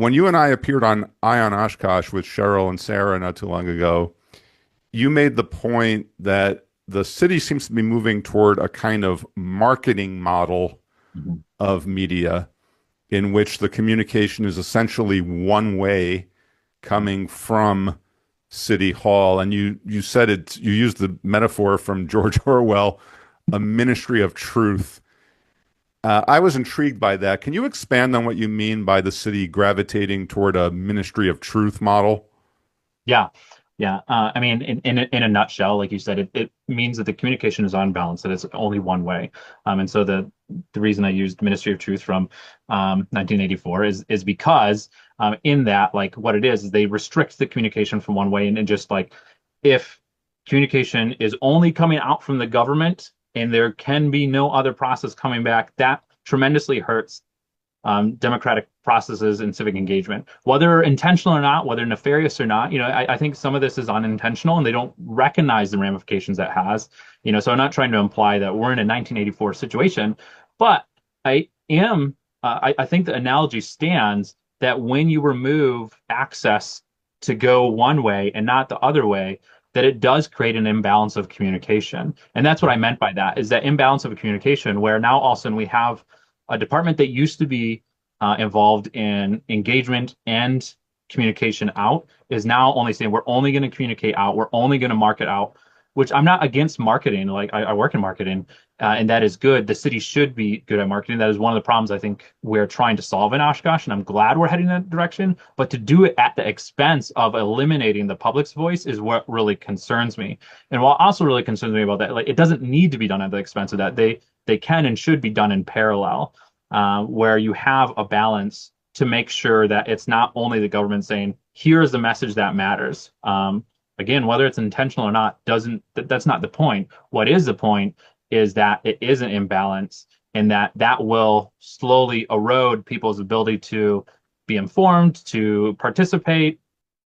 when you and I appeared on Eye on Oshkosh with Cheryl and Sarah not too long ago, you made the point that the city seems to be moving toward a kind of marketing model Mhm. of media in which the communication is essentially one way coming from City Hall. And you said it, you used the metaphor from George Orwell, a ministry of truth. I was intrigued by that. Can you expand on what you mean by the city gravitating toward a ministry of truth model? Yeah. Yeah. I mean, in a nutshell, like you said, it means that the communication is unbalanced, that it's only one way. And so the reason I used Ministry of Truth from 1984 is because in that, like what it is they restrict the communication from one way and just like if communication is only coming out from the government and there can be no other process coming back, that tremendously hurts democratic processes and civic engagement, whether intentional or not, whether nefarious or not. I think some of this is unintentional and they don't recognize the ramifications that has. So I'm not trying to imply that we're in a 1984 situation, but I am. I think the analogy stands that when you remove access to go one way and not the other way, that it does create an imbalance of communication. And that's what I meant by that is that imbalance of communication where now all of a sudden we have a department that used to be involved in engagement and communication out is now only saying we're only going to communicate out, we're only going to market out, which I'm not against marketing. Like I work in marketing, and that is good. The city should be good at marketing. That is one of the problems I think we're trying to solve in Oshkosh, and I'm glad we're heading in that direction. But to do it at the expense of eliminating the public's voice is what really concerns me. And what also really concerns me about that, like it doesn't need to be done at the expense of that. They can and should be done in parallel, where you have a balance to make sure that it's not only the government saying, here's the message that matters. Again, whether it's intentional or not, that's not the point. What is the point is that it is an imbalance and that will slowly erode people's ability to be informed, to participate,